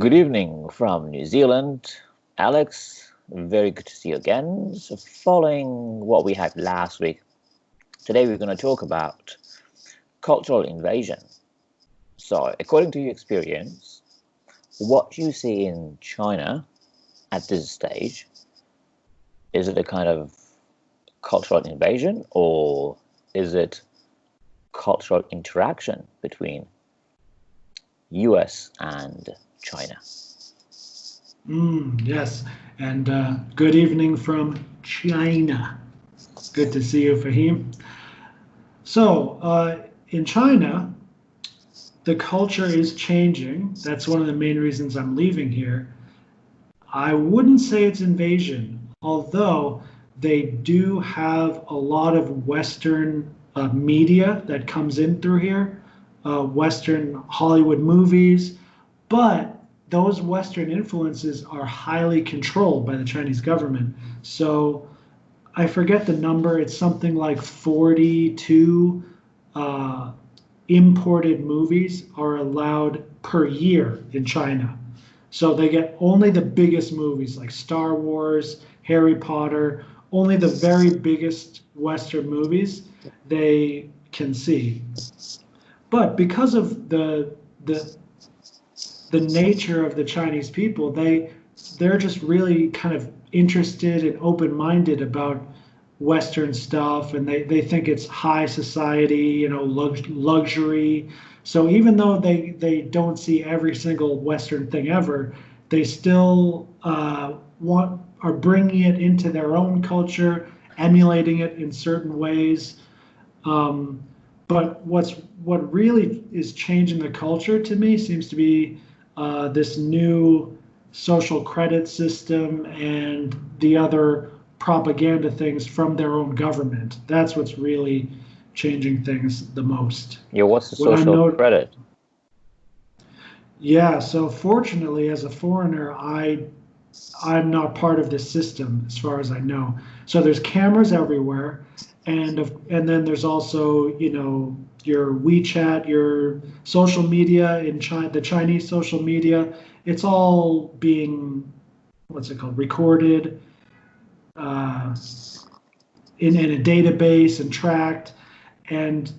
Good evening from New Zealand. Alex, very good to see you again. So following what we had last week, today we're going to talk about cultural invasion. So according to your experience, what you see in China at this stage, is it a kind of cultural invasion or is it cultural interaction between US and China? Yes, and good evening from China. Good to see you, Fahim. So, in China, the culture is changing. That's one of the main reasons I'm leaving here. I wouldn't say it's invasion, although they do have a lot of Western media that comes in through here, Western Hollywood movies, but those Western influences are highly controlled by the Chinese government. So I forget the number. It's something like 42 imported movies are allowed per year in China. So they get only the biggest movies like Star Wars, Harry Potter, only the very biggest Western movies they can see. But because of the nature of the Chinese people, they're just really kind of interested and open-minded about Western stuff, and they think it's high society, luxury. So even though they don't see every single Western thing ever, they still are bringing it into their own culture, emulating it in certain ways. But what really is changing the culture to me seems to be this new social credit system and the other propaganda things from their own government. That's what's really changing things the most. Yeah, what's the social credit? Yeah, so fortunately, as a foreigner, I'm not part of this system as far as I know. So there's cameras everywhere, and then there's also your WeChat, your social media in China, the Chinese social media. It's all being recorded in a database and tracked. And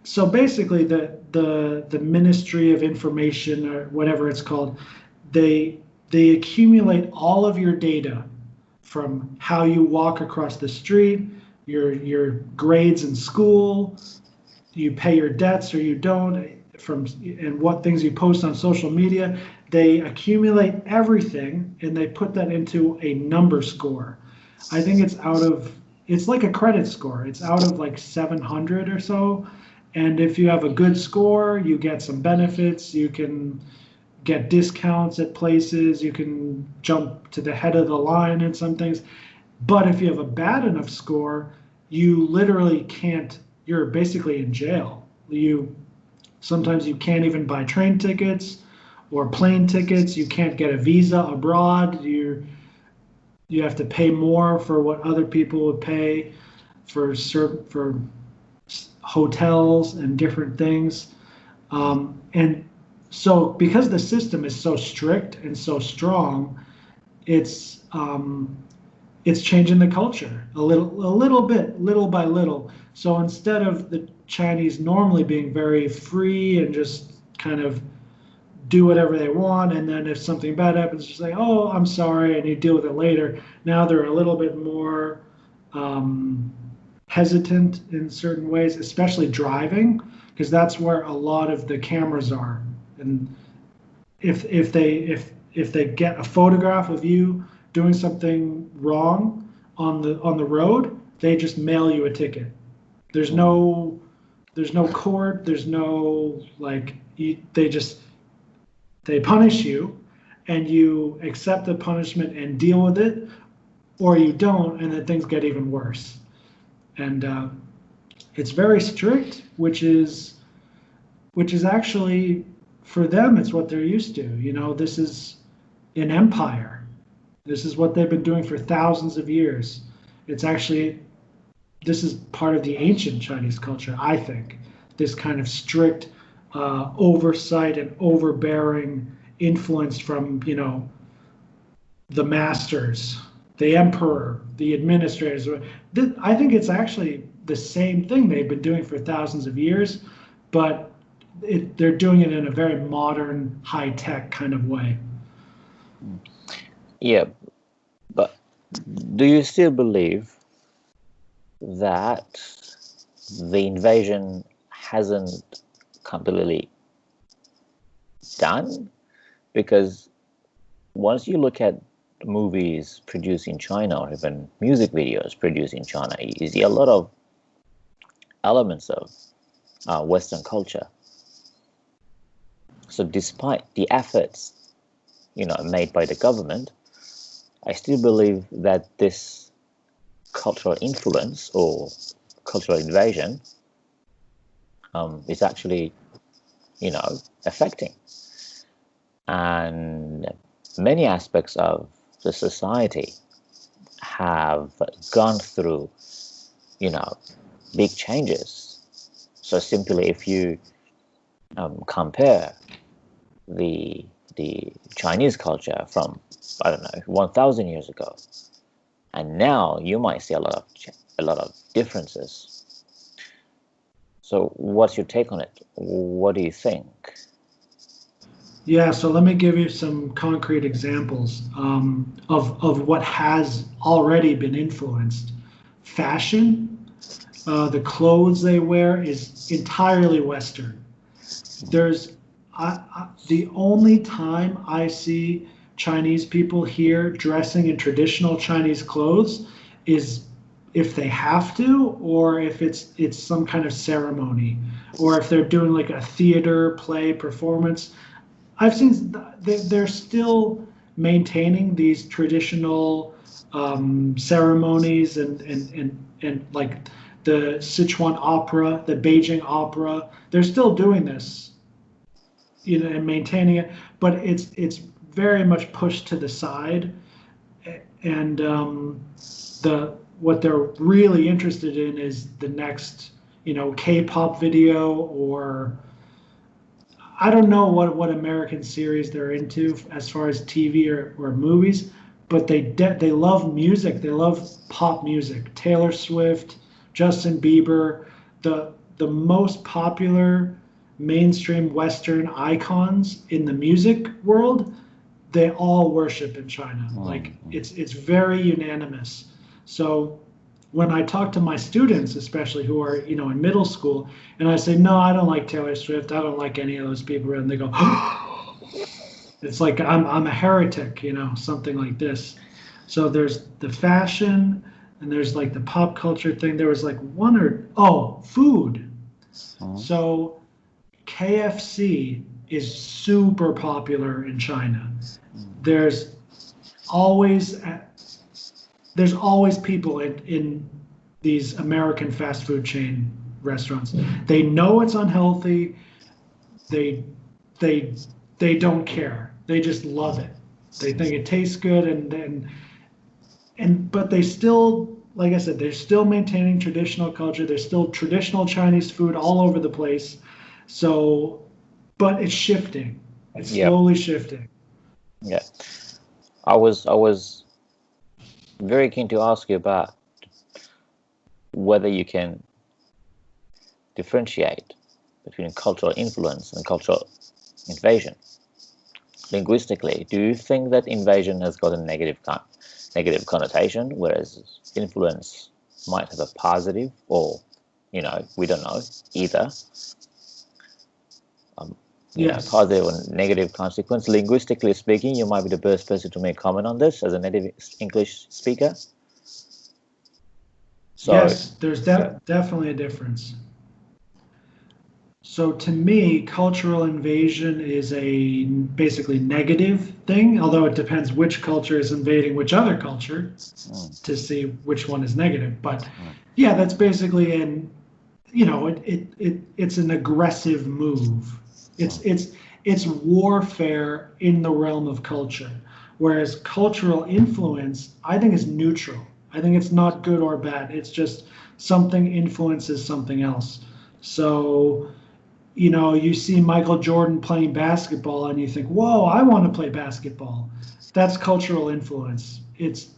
so basically the Ministry of Information, or whatever it's called, they accumulate all of your data from how you walk across the street, your grades in school, you pay your debts or you don't, and what things you post on social media. They accumulate everything and they put that into a number score. I think it's like a credit score. It's out of like 700 or so. And if you have a good score, you get some benefits. You can get discounts at places. You can jump to the head of the line in some things. But if you have a bad enough score, you literally can't, you're basically in jail. Sometimes you can't even buy train tickets or plane tickets. You can't get a visa abroad. You have to pay more for what other people would pay for hotels and different things. And so because the system is so strict and so strong, it's changing the culture a little bit, little by little. So instead of the Chinese normally being very free and just kind of do whatever they want, and then if something bad happens, just say, "Oh, I'm sorry," and you deal with it later. Now they're a little bit more hesitant in certain ways, especially driving, because that's where a lot of the cameras are. And if they get a photograph of you doing something wrong on the road, they just mail you a ticket. There's no court. There's no they punish you, and you accept the punishment and deal with it, or you don't, and then things get even worse. And it's very strict, which is actually, for them, it's what they're used to. This is an empire. This is what they've been doing for thousands of years. This is part of the ancient Chinese culture, I think. This kind of strict oversight and overbearing influenced from, the masters, the emperor, the administrators. I think it's actually the same thing they've been doing for thousands of years, but they're doing it in a very modern, high-tech kind of way. Yeah, but do you still believe that the invasion hasn't completely done? Because once you look at movies produced in China or even music videos produced in China, you see a lot of elements of Western culture. So despite the efforts, made by the government, I still believe that this cultural influence or cultural invasion is actually, affecting. And many aspects of the society have gone through, big changes. So simply, if you compare the Chinese culture from, 1,000 years ago, and now, you might see a lot of differences. So, what's your take on it? What do you think? Yeah, so let me give you some concrete examples of what has already been influenced. Fashion, the clothes they wear is entirely Western. There's the only time I see Chinese people here dressing in traditional Chinese clothes is if they have to, or if it's some kind of ceremony, or if they're doing like a theater play performance. I've seen they're still maintaining these traditional ceremonies and like the Sichuan opera, the Beijing opera. They're still doing this, and maintaining it, but it's very much pushed to the side, and what they're really interested in is the next, K-pop video, or I don't know what American series they're into as far as TV or movies, but they love music. They love pop music. Taylor Swift, Justin Bieber, the most popular mainstream Western icons in the music world, they all worship in China. Like it's very unanimous. So when I talk to my students, especially who are, in middle school, and I say, no, I don't like Taylor Swift, I don't like any of those people, and they go, it's like I'm a heretic, something like this. So there's the fashion, and there's like the pop culture thing. There was like food. So KFC is super popular in China. There's always people in these American fast food chain restaurants. They know it's unhealthy. They don't care. They just love it. They think it tastes good, but they still, like I said, they're still maintaining traditional culture. There's still traditional Chinese food all over the place. So, but it's shifting. It's slowly shifting. Yeah, I was very keen to ask you about whether you can differentiate between cultural influence and cultural invasion. Linguistically, do you think that invasion has got a negative connotation, whereas influence might have a positive, or we don't know either? Yes. Positive or negative consequence. Linguistically speaking, you might be the best person to make comment on this as a native English speaker. So, yes, there's definitely a difference. So to me, cultural invasion is a basically negative thing, although it depends which culture is invading which other culture to see which one is negative. But yeah, that's basically it's an aggressive move. It's warfare in the realm of culture, whereas cultural influence, I think, is neutral. I think it's not good or bad. It's just something influences something else. So you see Michael Jordan playing basketball and you think, whoa, I want to play basketball. That's cultural influence. It's,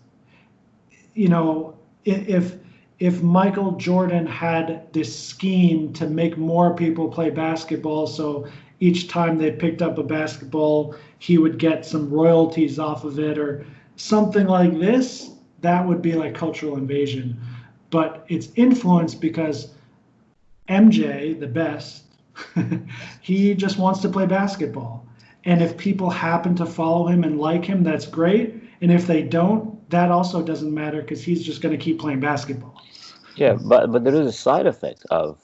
you know, if Michael Jordan had this scheme to make more people play basketball, so each time they picked up a basketball, he would get some royalties off of it or something like this, that would be like cultural invasion. But it's influenced because MJ, the best, he just wants to play basketball. And if people happen to follow him and like him, that's great. And if they don't, that also doesn't matter because he's just going to keep playing basketball. Yeah, but there is a side effect of,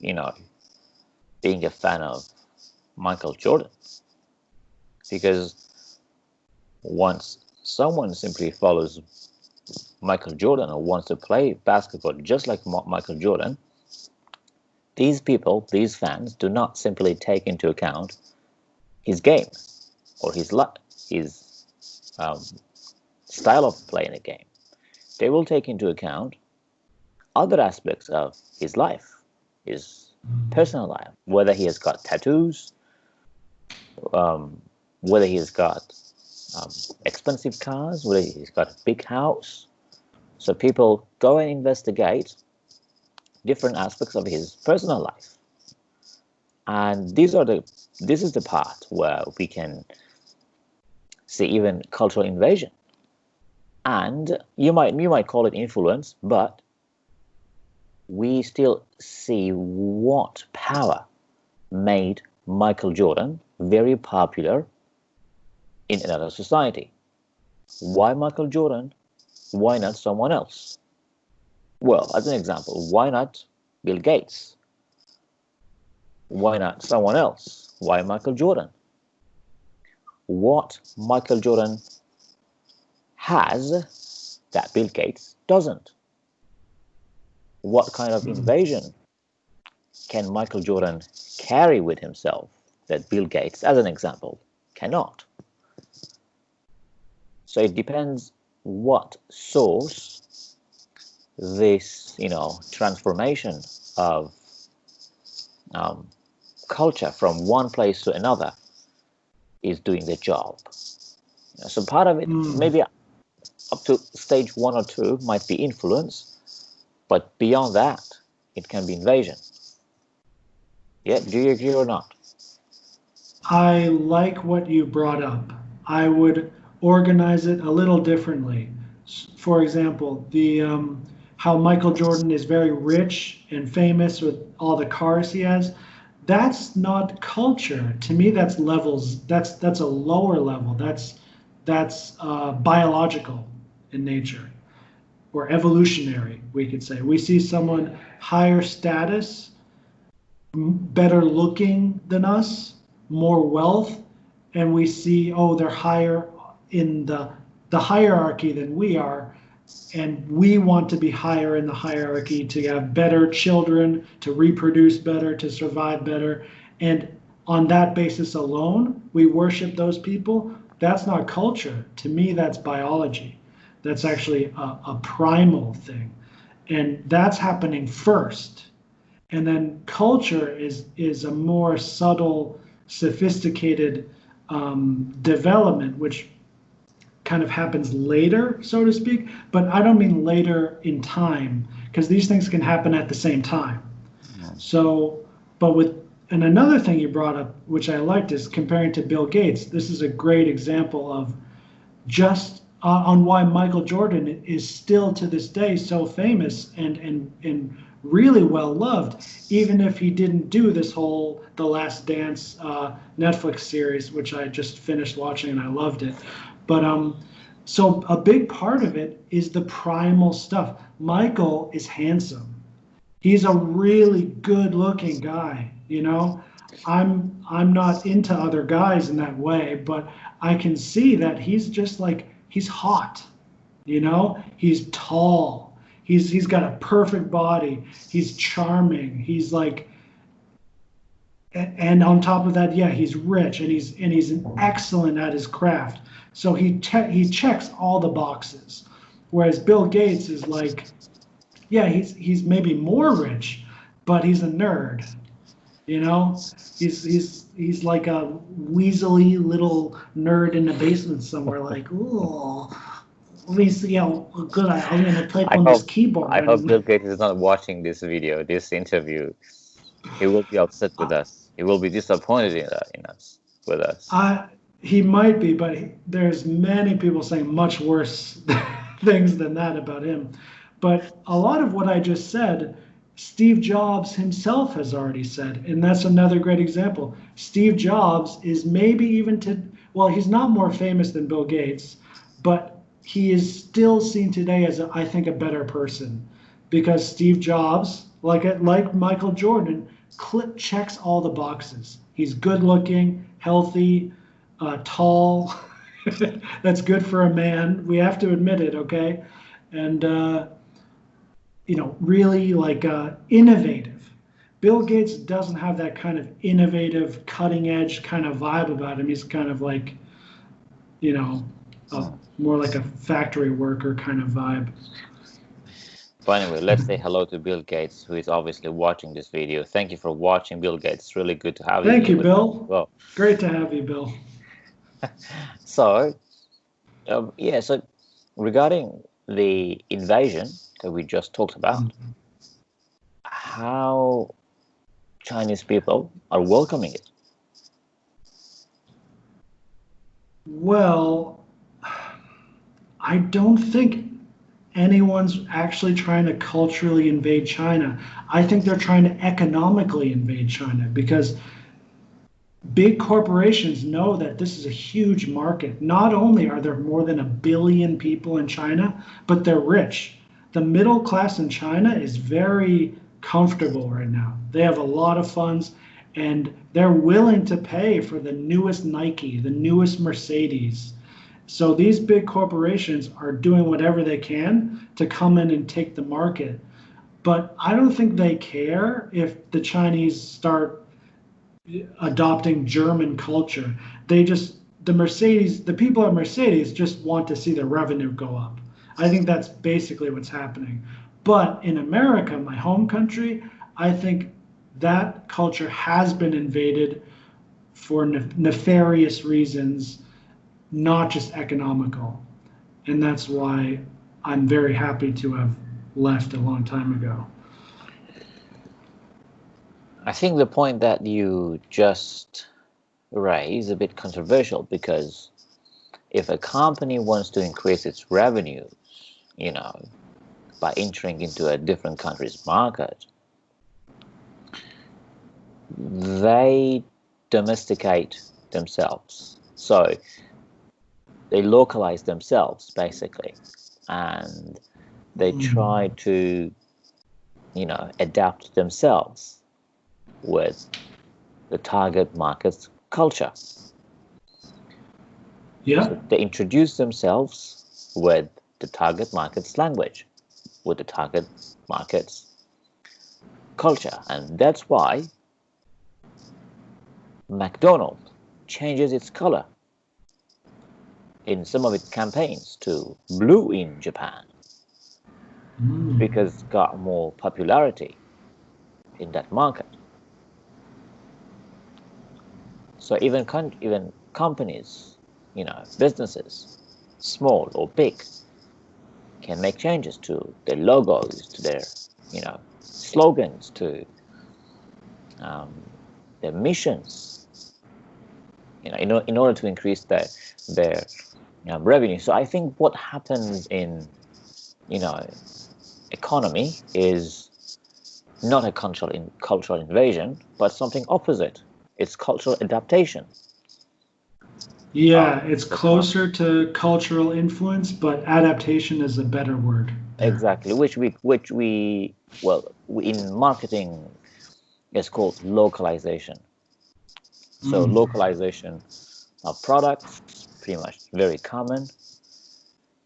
being a fan of Michael Jordan. Because once someone simply follows Michael Jordan or wants to play basketball just like Michael Jordan, these people, these fans, do not simply take into account his game or his style of playing a game. They will take into account other aspects of his life, his personal life, whether he has got tattoos, whether he's got expensive cars, whether he's got a big house. So people go and investigate different aspects of his personal life. And this is the part where we can see even cultural invasion. And you might call it influence, but we still see what power made Michael Jordan very popular in another society. Why Michael Jordan? Why not someone else? Well, as an example, why not Bill Gates? Why not someone else? Why Michael Jordan? What Michael Jordan has that Bill Gates doesn't? What kind of invasion can Michael Jordan carry with himself that Bill Gates, as an example, cannot? So it depends what source this, transformation of culture from one place to another is doing the job. So part of it, maybe up to stage 1 or 2, might be influence, but beyond that, it can be invasion. Yeah, do you agree or not? I like what you brought up. I would organize it a little differently. For example, the how Michael Jordan is very rich and famous with all the cars he has. That's not culture. To me, that's levels. That's a lower level. That's biological in nature or evolutionary. We could say we see someone higher status, better looking than us, more wealth, and we see, oh, they're higher in the hierarchy than we are, and we want to be higher in the hierarchy to have better children, to reproduce better, to survive better, and on that basis alone, we worship those people. That's not culture. To me, that's biology. That's actually a primal thing, and that's happening first. And then culture is a more subtle, sophisticated development, which kind of happens later, so to speak. But I don't mean later in time, because these things can happen at the same time. So, and another thing you brought up, which I liked, is comparing to Bill Gates. This is a great example of just on why Michael Jordan is still to this day so famous and really well loved, even if he didn't do this whole The Last Dance Netflix series, which I just finished watching and I loved it. But so a big part of it is the primal stuff. Michael is handsome. He's a really good-looking guy. I'm not into other guys in that way, but I can see that he's just like, he's hot. He's tall. He's got a perfect body. He's charming. He's like, and on top of that, yeah, he's rich and he's excellent at his craft. So he checks all the boxes. Whereas Bill Gates is like, yeah, he's maybe more rich, but he's a nerd. You know, he's like a weaselly little nerd in the basement somewhere. Like, ooh, let me see how good I'm going to type I on this hope keyboard. I hope And Bill Gates is not watching this video, this interview. He will be upset with us. He will be disappointed in us, with us. he might be, but there's many people saying much worse things than that about him. But a lot of what I just said, Steve Jobs himself has already said, and that's another great example. Steve Jobs is maybe even well, he's not more famous than Bill Gates, but he is still seen today as, I think, a better person because Steve Jobs, like Michael Jordan, checks all the boxes. He's good looking, healthy, tall. That's good for a man. We have to admit it, okay? And really like innovative. Bill Gates doesn't have that kind of innovative, cutting edge kind of vibe about him. He's kind of like, you know, Hmm. more like a factory worker kind of vibe. But anyway, let's say hello to Bill Gates, who is obviously watching this video. Thank you for watching, Bill Gates. It's really good to have you Thank here you, with us as Bill. well. Great to have you, Bill. So, yeah, so regarding the invasion that we just talked about, how Chinese people are welcoming it. Well, I don't think anyone's actually trying to culturally invade China. I think they're trying to economically invade China because big corporations know that this is a huge market. Not only are there more than 1 billion people in China, but they're rich. The middle class in China is very comfortable right now. They have a lot of funds and they're willing to pay for the newest Nike, the newest Mercedes. So these big corporations are doing whatever they can to come in and take the market. But I don't think they care if the Chinese start adopting German culture. The people at Mercedes just want to see their revenue go up. I think that's basically what's happening. But in America, my home country, I think that culture has been invaded for nefarious reasons, not just economical. And that's why I'm very happy to have left a long time ago. I think the point that you just raised is a bit controversial because if a company wants to increase its revenue, by entering into a different country's market, they domesticate themselves. So they localize themselves basically, and they try to, adapt themselves with the target market's culture. Yeah. So they introduce themselves with the target market's language, with the target market's culture. And that's why McDonald's changes its color in some of its campaigns to blue in Japan because it got more popularity in that market. So even companies, businesses, small or big, can make changes to their logos, to their, slogans, to their missions, in order to increase their revenue. So I think what happens in, economy is not a cultural invasion, but something opposite. It's cultural adaptation. Yeah, it's closer to cultural influence, but adaptation is a better word there. Exactly, which in marketing is called localization. So localization of products, pretty much very common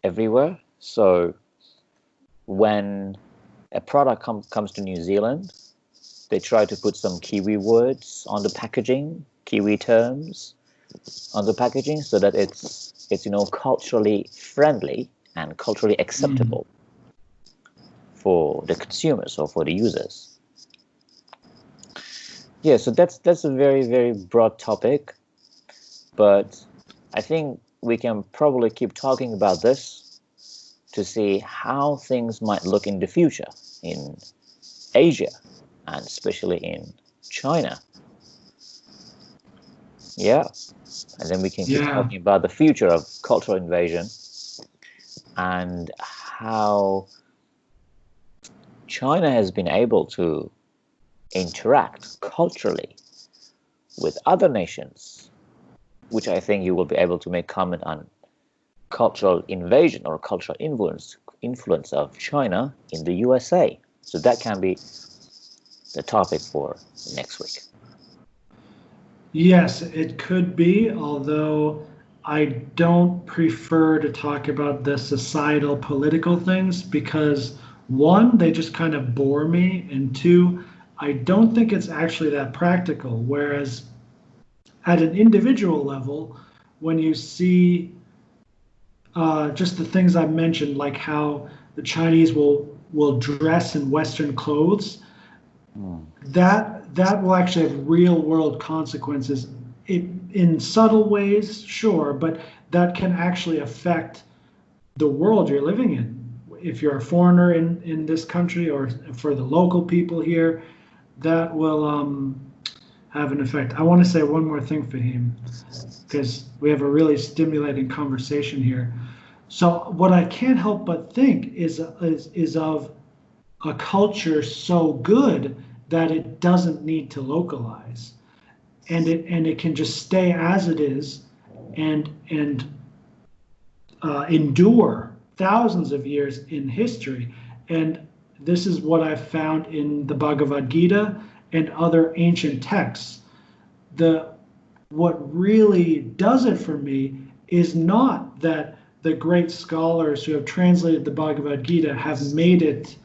everywhere. So when a product comes to New Zealand, they try to put some Kiwi words on the packaging, Kiwi terms on the packaging, so that it's culturally friendly and culturally acceptable for the consumers or for the users. Yeah, so that's a very, very broad topic, but I think we can probably keep talking about this to see how things might look in the future in Asia and especially in China. Yeah, and then we can keep Yeah. talking about the future of cultural invasion and how China has been able to interact culturally with other nations, which I think you will be able to make comment on cultural invasion or cultural influence of China in the USA. So that can be the topic for next week. Yes, it could be, although I don't prefer to talk about the societal political things because one, they just kind of bore me, and two, I don't think it's actually that practical. Whereas at an individual level, when you see just the things I mentioned, like how the Chinese will dress in Western clothes, Mm. that will actually have real world consequences. In subtle ways, sure, but that can actually affect the world you're living in. If you're a foreigner in this country or for the local people here, that will have an effect. I want to say one more thing, Fahim, because we have a really stimulating conversation here. So what I can't help but think is of a culture so good that it doesn't need to localize, and it can just stay as it is, and endure thousands of years in history. And this is what I've found in the Bhagavad Gita and other ancient texts. The What really does it for me is not that the great scholars who have translated the Bhagavad Gita have made it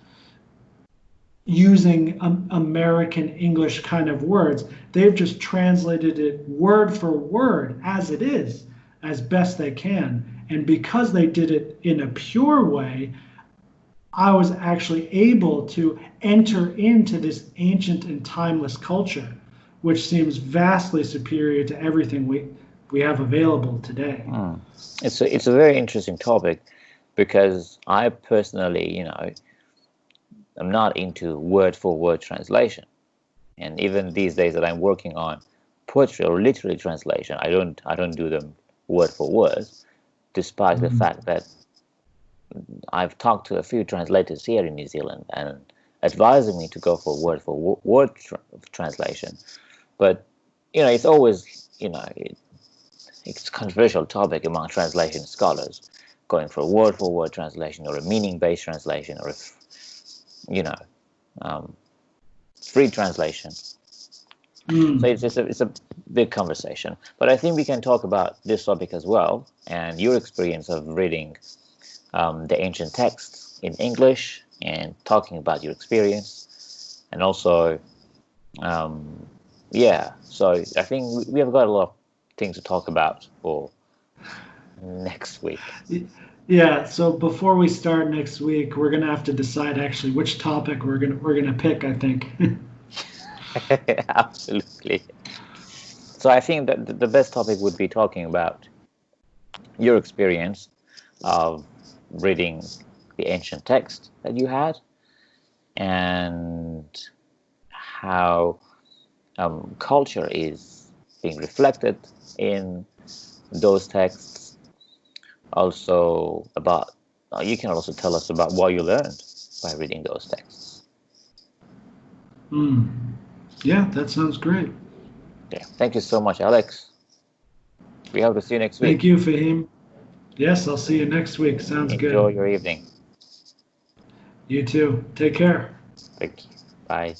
using American English kind of words. They've just translated it word for word as it is, as best they can. And because they did it in a pure way, I was actually able to enter into this ancient and timeless culture, which seems vastly superior to everything we have available today. Mm. It's a very interesting topic because I personally, I'm not into word for word translation. And even these days that I'm working on poetry or literary translation, I don't do them word for word, despite the fact that I've talked to a few translators here in New Zealand and advising me to go for word translation. But it's always it's a controversial topic among translation scholars, going for word translation or a meaning based translation or um, free translation. So it's a big conversation. But I think we can talk about this topic as well and your experience of reading the ancient texts in English and talking about your experience. And also, so I think we have got a lot of things to talk about for next week. Yeah, so before we start next week, we're gonna have to decide actually which topic we're gonna pick, I think. Absolutely. So I think that the best topic would be talking about your experience of reading the ancient text that you had and how culture is being reflected in those texts. Also about you can also tell us about what you learned by reading those texts. Yeah, that sounds great. Yeah. Thank you so much, Alex. We hope to see you next Thank week. you, Fahim. Yes, I'll see you next week. Sounds Enjoy good. your evening. You too. Take care. Thank you. Bye.